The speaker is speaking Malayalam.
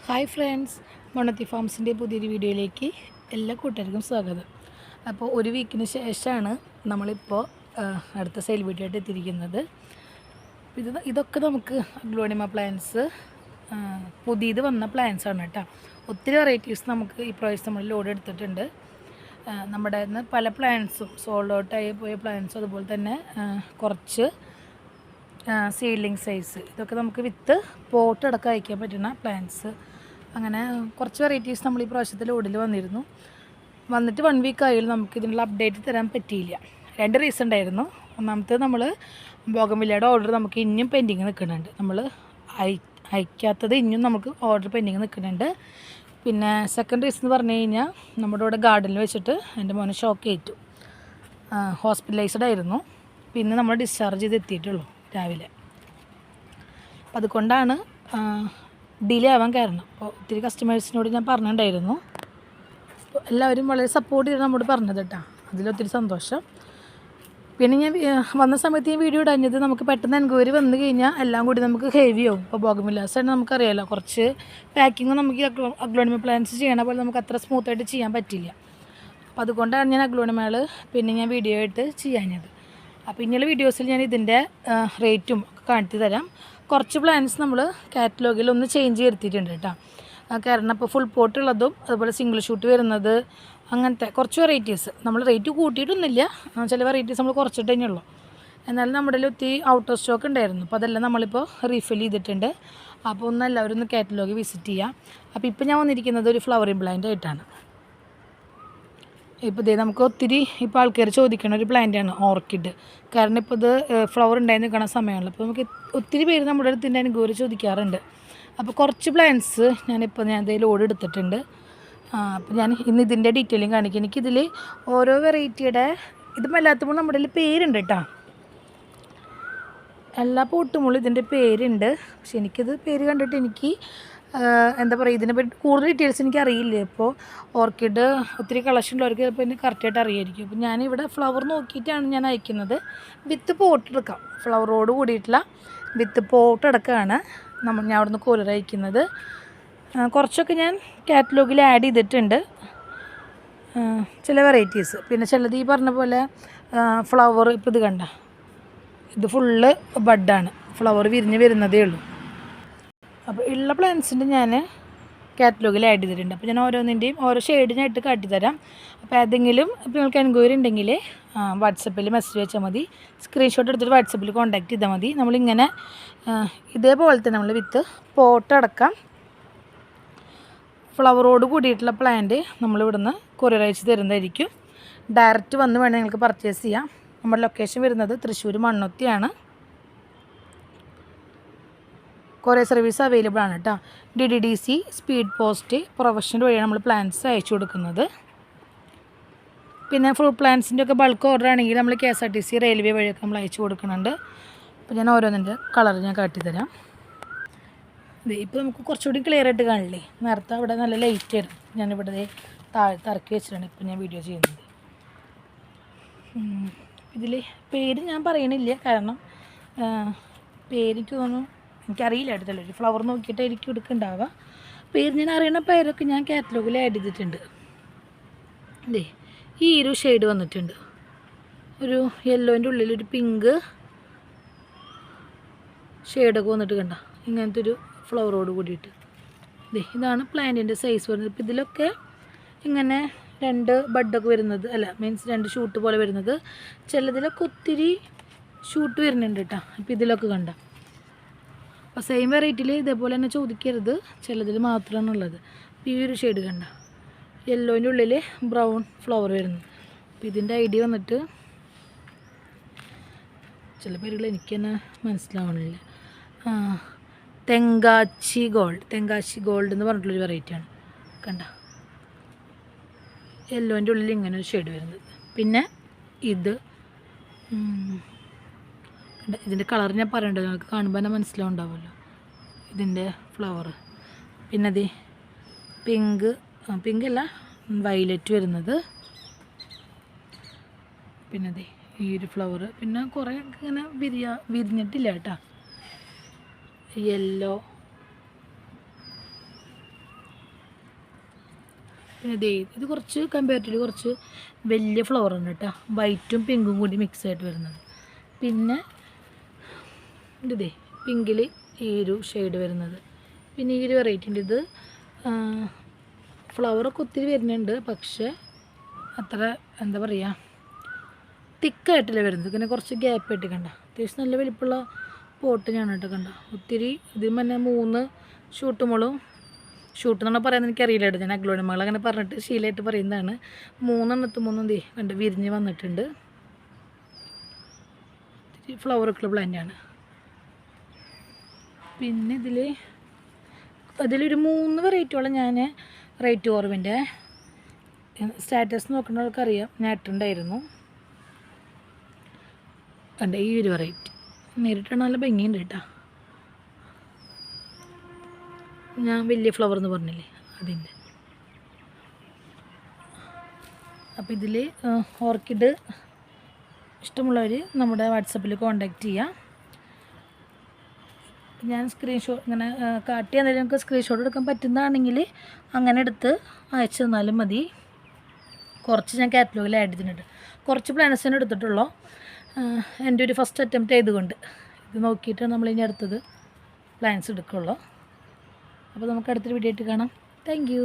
ഹായ് ഫ്രണ്ട്സ്, മൊണത്തി ഫാംസിൻ്റെ പുതിയൊരു വീഡിയോയിലേക്ക് എല്ലാ കൂട്ടുകാർക്കും സ്വാഗതം. അപ്പോൾ ഒരു വീക്കിന് ശേഷമാണ് നമ്മളിപ്പോൾ അടുത്ത സെയിൽ വീഡിയോ ആയിട്ട് എത്തിയിരിക്കുന്നത്. ഇതൊക്കെ നമുക്ക് അഗ്ലോണിമ പ്ലാന്റ്സ് പുതിയത് വന്ന പ്ലാന്റ്സ് ആണ് കേട്ടോ. ഒത്തിരി വെറൈറ്റീസ് നമുക്ക് ഈ പ്രാവശ്യം നമ്മൾ ലോഡ് എടുത്തിട്ടുണ്ട്. നമ്മുടെ പല പ്ലാന്റ്സും സോൾഡ് ഔട്ടായി പോയ പ്ലാന്റ്സും അതുപോലെ തന്നെ കുറച്ച് സീഡ്ലിംഗ് സൈസ് ഇതൊക്കെ നമുക്ക് വിത്ത് പോട്ട് അടക്കം അയക്കാൻ പറ്റുന്ന പ്ലാന്റ്സ്, അങ്ങനെ കുറച്ച് വെറൈറ്റീസ് നമ്മൾ ഈ പ്രാവശ്യത്തിൽ ലോഡിൽ വന്നിട്ട് 1 വീക്ക് ആയാലും നമുക്ക് ഇതിനുള്ള അപ്ഡേറ്റ് തരാൻ പറ്റിയില്ല. 2 റീസൺ ഉണ്ടായിരുന്നു. ഒന്നാമത്തെ, നമ്മൾ ബോഗൻവില്ലയുടെ ഓർഡർ നമുക്ക് ഇനിയും പെൻഡിങ് നിൽക്കുന്നുണ്ട്. നമ്മൾ അയക്കാത്തത് ഇനിയും നമുക്ക് ഓർഡർ പെൻഡിങ് നിൽക്കുന്നുണ്ട്. പിന്നെ സെക്കൻഡ് റീസൺ എന്ന് പറഞ്ഞു കഴിഞ്ഞാൽ, നമ്മുടെ ഇവിടെ ഗാർഡനിൽ വെച്ചിട്ട് എൻ്റെ മോനെ ഷോക്ക് ഏറ്റു, ഹോസ്പിറ്റലൈസ്ഡ് ആയിരുന്നു. പിന്നെ നമ്മൾ ഡിസ്ചാർജ് ചെയ്ത് എത്തിയിട്ടുള്ളൂ രാവിലെ. അപ്പം അതുകൊണ്ടാണ് ഡിലേ ആവാൻ കാരണം. അപ്പോൾ ഒത്തിരി കസ്റ്റമേഴ്സിനോട് ഞാൻ പറഞ്ഞിട്ടുണ്ടായിരുന്നു. അപ്പോൾ എല്ലാവരും വളരെ സപ്പോർട്ട് ചെയ്ത് നമ്മോട് പറഞ്ഞത് കേട്ടോ, അതിലൊത്തിരി സന്തോഷം. പിന്നെ ഞാൻ വന്ന സമയത്ത് ഈ വീഡിയോ ഇടഞ്ഞത്, നമുക്ക് പെട്ടെന്ന് എൻക്വയറി വന്നു കഴിഞ്ഞാൽ എല്ലാം കൂടി നമുക്ക് ഹെവി ആവും. ഇപ്പോൾ ബോഗൻവില്ലാസായിട്ട് നമുക്കറിയാമല്ലോ, കുറച്ച് പാക്കിങ് നമുക്ക് അഗ്ലോണിമ പ്ലാന്റ്സ് ചെയ്യണ പോലെ നമുക്ക് അത്ര സ്മൂത്തായിട്ട് ചെയ്യാൻ പറ്റില്ല. അപ്പോൾ അതുകൊണ്ടാണ് ഞാൻ അഗ്ലോണിമകൾ പിന്നെ ഞാൻ വീഡിയോ ആയിട്ട് ചെയ്യാഞ്ഞത്. അപ്പോൾ ഇനിയുള്ള വീഡിയോസിൽ ഞാൻ ഇതിൻ്റെ റേറ്റും ഒക്കെ കാണിച്ചു തരാം. കുറച്ച് പ്ലാന്റ്സ് നമ്മൾ കാറ്റലോഗിൽ ഒന്ന് ചേഞ്ച് വരുത്തിയിട്ടുണ്ട് കേട്ടോ. കാരണം ഇപ്പോൾ ഫുൾ പോട്ട് ഉള്ളതും അതുപോലെ സിംഗിൾ ഷൂട്ട് വരുന്നത്, അങ്ങനത്തെ കുറച്ച് വെറൈറ്റീസ് നമ്മൾ റേറ്റ് കൂട്ടിയിട്ടൊന്നുമില്ല. ചില വെറൈറ്റീസ് നമ്മൾ കുറച്ചിട്ട് തന്നെയുള്ളൂ. എന്നാലും നമ്മുടെ ഒത്തിരി ഔട്ട് ഓഫ് സ്റ്റോക്ക് ഉണ്ടായിരുന്നു. അപ്പോൾ അതെല്ലാം നമ്മളിപ്പോൾ റീഫിൽ ചെയ്തിട്ടുണ്ട്. അപ്പോൾ ഒന്ന് എല്ലാവരും ഒന്ന് കാറ്റലോഗ് വിസിറ്റ് ചെയ്യാം. അപ്പോൾ ഇപ്പോൾ ഞാൻ വന്നിരിക്കുന്നത് ഒരു ഫ്ലവറിംഗ് പ്ലാന്റ് ആയിട്ടാണ്. ഇപ്പോൾ ഇതേ നമുക്ക് ഒത്തിരി ഇപ്പോൾ ആൾക്കാർ ചോദിക്കുന്ന ഒരു പ്ലാന്റാണ് ഓർക്കിഡ്. കാരണം ഇപ്പോൾ ഇത് ഫ്ലവർ ഉണ്ടായി നിൽക്കുന്ന സമയമാണല്ലോ. അപ്പോൾ നമുക്ക് ഒത്തിരി പേര് നമ്മുടെ അടുത്തിൻ്റെ അനുകൂലം ചോദിക്കാറുണ്ട്. അപ്പോൾ കുറച്ച് പ്ലാന്റ്സ് ഞാൻ ഇതിൽ ലോഡ് എടുത്തിട്ടുണ്ട്. അപ്പോൾ ഞാൻ ഇന്ന് ഇതിൻ്റെ ഡീറ്റെയിലിംഗ് കാണിക്കും. എനിക്കിതിൽ ഓരോ വെറൈറ്റിയുടെ ഇതും എല്ലാത്തുമ്പോൾ നമ്മുടെ കയ്യിൽ പേരുണ്ട് കേട്ടോ. എല്ലാ പോട്ടുമുള്ളും ഇതിൻ്റെ പേരുണ്ട്. പക്ഷെ എനിക്കിത് പേര് കണ്ടിട്ട് എനിക്ക് എന്താ പറയുക, ഇതിനെപ്പറ്റി കൂടുതൽ ഡീറ്റെയിൽസ് എനിക്ക് അറിയില്ല. ഇപ്പോൾ ഓർക്കിഡ് ഒത്തിരി കളക്ഷൻ ഉള്ളവർക്ക് ചിലപ്പോൾ എനിക്ക് കറക്റ്റായിട്ട് അറിയായിരിക്കും. അപ്പോൾ ഞാനിവിടെ ഫ്ലവർ നോക്കിയിട്ടാണ് ഞാൻ അയക്കുന്നത്. വിത്ത് പോട്ട് എടുക്കാം, ഫ്ലവറോട് കൂടിയിട്ടുള്ള വിത്ത് പോട്ട് അടക്കമാണ് ഞാൻ അവിടെ നിന്ന് കൊറിയർ അയക്കുന്നത്. കുറച്ചൊക്കെ ഞാൻ കാറ്റലോഗിൽ ആഡ് ചെയ്തിട്ടുണ്ട്, ചില വെറൈറ്റീസ്. പിന്നെ ചിലത് ഈ പറഞ്ഞ പോലെ ഫ്ലവർ, ഇപ്പോൾ ഇത് കണ്ട, ഇത് ഫുള്ള് ബഡാണ്, ഫ്ലവർ വിരിഞ്ഞ് വരുന്നതേ ഉള്ളൂ. അപ്പോൾ ഉള്ള പ്ലാന്റ്സിൻ്റെ ഞാൻ കാറ്റലോഗിൽ ആഡ് ചെയ്തിട്ടുണ്ട്. അപ്പോൾ ഞാൻ ഓരോന്നിൻ്റെയും ഓരോ ഷെയ്ഡിനായിട്ട് കാട്ടിത്തരാം. അപ്പോൾ ഏതെങ്കിലും ഇപ്പോൾ നിങ്ങൾക്ക് എൻക്വയറി ഉണ്ടെങ്കിൽ വാട്സപ്പിൽ മെസ്സേജ് വെച്ചാൽ മതി. സ്ക്രീൻഷോട്ട് എടുത്തിട്ട് വാട്സപ്പിൽ കോൺടാക്ട് ചെയ്താൽ മതി. നമ്മളിങ്ങനെ ഇതേപോലെ തന്നെ നമ്മൾ വിത്ത് പോട്ടടക്കം ഫ്ലവറോട് കൂടിയിട്ടുള്ള പ്ലാന്റ് നമ്മളിവിടുന്ന് കൊറിയർ അയച്ച് തരുന്നതായിരിക്കും. ഡയറക്റ്റ് വന്ന് വേണമെങ്കിൽ നിങ്ങൾക്ക് പർച്ചേസ് ചെയ്യാം. നമ്മുടെ ലൊക്കേഷൻ വരുന്നത് തൃശ്ശൂർ മണ്ണുത്തിയാണ്. കൊറിയർ സർവീസ് അവൈലബിൾ ആണ് കേട്ടോ. DDDC, സ്പീഡ് പോസ്റ്റ്, പ്രൊഫഷണൽ വഴിയാണ് നമ്മൾ പ്ലാന്റ്സ് അയച്ചു കൊടുക്കുന്നത്. പിന്നെ ഫ്രൂട്ട് പ്ലാന്റ്സിൻ്റെ ഒക്കെ ബൾക്ക് ഓർഡർ ആണെങ്കിൽ നമ്മൾ KSRTC റെയിൽവേ വഴിയൊക്കെ നമ്മൾ അയച്ചു കൊടുക്കുന്നുണ്ട്. അപ്പോൾ ഞാൻ ഓരോന്നിൻ്റെ കളർ ഞാൻ കാട്ടിത്തരാം. ഇപ്പോൾ നമുക്ക് കുറച്ചുകൂടി ക്ലിയർ ആയിട്ട് കാണില്ലേ. നേരത്തെ അവിടെ നല്ല ലൈറ്റ് ആയിരുന്നു, ഞാനിവിടെ താഴത്ത് ഇറക്കി വെച്ചിട്ടാണ് ഇപ്പോൾ ഞാൻ വീഡിയോ ചെയ്യുന്നത്. ഇതിൽ പേര് ഞാൻ പറയണില്ല, കാരണം പേരെനിക്ക് തോന്നുന്നു, എനിക്കറിയില്ല. അടുത്തുള്ള ഒരു ഫ്ലവർ നോക്കിയിട്ടായിരിക്കും എടുക്കുന്നുണ്ടാവുക. പേര് ഞാൻ അറിയണ പേരൊക്കെ ഞാൻ കാറ്റലോഗിൽ ആഡ് ചെയ്തിട്ടുണ്ട്. അതെ, ഈ ഒരു ഷെയ്ഡ് വന്നിട്ടുണ്ട്, ഒരു യെല്ലോൻ്റെ ഉള്ളിലൊരു പിങ്ക് ഷെയ്ഡൊക്കെ വന്നിട്ട് കണ്ട, ഇങ്ങനത്തെ ഒരു ഫ്ലവറോട് കൂടിയിട്ട്. ഇതാണ് പ്ലാന്റിൻ്റെ സൈസ് വരുന്നത്. ഇപ്പോൾ ഇതിലൊക്കെ ഇങ്ങനെ 2 ബഡൊക്കെ വരുന്നത്, അല്ല മീൻസ് 2 ഷൂട്ട് പോലെ വരുന്നത്. ചിലതിലൊക്കെ ഒത്തിരി ഷൂട്ട് വരുന്നുണ്ട് കേട്ടോ. ഇപ്പോൾ ഇതിലൊക്കെ കണ്ട. അപ്പോൾ സെയിം വെറൈറ്റിയിൽ ഇതേപോലെ തന്നെ ചോദിക്കരുത്, ചിലതിൽ മാത്രമാണ് ഉള്ളത്. ഈ ഒരു ഷെയ്ഡ് കണ്ട, യെല്ലോൻ്റെ ഉള്ളിൽ ബ്രൗൺ ഫ്ലവർ വരുന്നത്. അപ്പോൾ ഇതിൻ്റെ ഐഡിയ വന്നിട്ട് ചില പേരുകൾ എനിക്ക് തന്നെ മനസ്സിലാവണില്ല. തെങ്കാച്ചി ഗോൾഡ് എന്ന് പറഞ്ഞിട്ടുള്ളൊരു വെറൈറ്റിയാണ്. കണ്ട, യെല്ലോൻ്റെ ഉള്ളിൽ ഇങ്ങനെ ഒരു ഷെയ്ഡ് വരുന്നത്. പിന്നെ ഇത് ഇതിൻ്റെ കളർ ഞാൻ പറയണ്ടത്, നിങ്ങൾക്ക് കാണുമ്പോൾ തന്നെ മനസ്സിലാവുണ്ടാവുമല്ലോ ഇതിൻ്റെ ഫ്ലവർ. പിന്നെ അത് പിങ്ക് അല്ല, വയലറ്റ് വരുന്നത്. പിന്നെ അതെ ഈ ഒരു ഫ്ലവർ. പിന്നെ കുറേ ഇങ്ങനെ വിരിഞ്ഞിട്ടില്ല കേട്ടോ. യെല്ലോ, പിന്നെ ഇത് കുറച്ച് കമ്പാരിറ്റീവ്ലി കുറച്ച് വലിയ ഫ്ലവറാണ് കേട്ടോ, വൈറ്റും പിങ്കും കൂടി മിക്സ് ആയിട്ട് വരുന്നത്. പിന്നെ ഇതേ പിങ്കിൽ ഈ ഒരു ഷെയ്ഡ് വരുന്നത്. പിന്നെ ഈ ഒരു വെറൈറ്റി ഉണ്ട്. ഇത് ഫ്ലവറൊക്കെ ഒത്തിരി വരുന്നുണ്ട്, പക്ഷേ അത്ര എന്താ പറയുക തിക്കായിട്ടല്ലേ വരുന്നത്. ഇങ്ങനെ കുറച്ച് ഗ്യാപ്പ് ആയിട്ട് കണ്ട അത്യാവശ്യം നല്ല വലിപ്പമുള്ള പോട്ട് ഞാൻ കേട്ടോ കണ്ട. ഒത്തിരി ഇതിന് തന്നെ 3 ഷൂട്ടുമുളും ഷൂട്ട് എന്നാണ് പറയുന്നത് എനിക്കറിയില്ല കേട്ടോ. ഞാൻ അഗ്ലോണിമകൾ അങ്ങനെ പറഞ്ഞിട്ട് ശീലമായിട്ട് പറയുന്നതാണ്. 3 കണ്ട് വിരിഞ്ഞ് വന്നിട്ടുണ്ട്. ഇത്തിരി ഫ്ലവറൊക്കെ പ്ലാന്റാണ്. പിന്നെ അതിലൊരു 3 വെറൈറ്റിയോളം ഞാൻ റേറ്റ് കുറവിൻ്റെ സ്റ്റാറ്റസ് നോക്കുന്നവർക്കറിയാം ഞാൻ ഇട്ടിട്ടുണ്ടായിരുന്നു. കണ്ട ഈ ഒരു വെറൈറ്റി നേരിട്ടാണ് നല്ല ഭംഗിയുണ്ട് കേട്ടോ. ഞാൻ വലിയ ഫ്ലവർ എന്ന് പറഞ്ഞില്ലേ അതിൻ്റെ. അപ്പോൾ ഇതിൽ ഓർക്കിഡ് ഇഷ്ടമുള്ളവർ നമ്മുടെ വാട്സപ്പിൽ കോൺടാക്റ്റ് ചെയ്യാം. ഞാൻ സ്ക്രീൻഷോട്ട് ഇങ്ങനെ കാട്ടി തന്നാലും നമുക്ക് സ്ക്രീൻഷോട്ട് എടുക്കാൻ പറ്റുന്നതാണെങ്കിൽ അങ്ങനെ എടുത്ത് അയച്ചു തന്നാലും മതി. കുറച്ച് ഞാൻ കാറ്റലോഗിൽ ആഡ് ചെയ്തിട്ടുണ്ട്. കുറച്ച് പ്ലാൻസിന് എടുത്തിട്ടുള്ളൂ, എൻ്റെ ഒരു ഫസ്റ്റ് അറ്റംപ്റ്റ് ചെയ്തുകൊണ്ട്. ഇത് നോക്കിയിട്ട് നമ്മളിനി അടുത്തത് പ്ലാൻസ് എടുക്കുള്ളൂ. അപ്പോൾ നമുക്ക് അടുത്തൊരു വീഡിയോ ആയിട്ട് കാണാം. Thank you.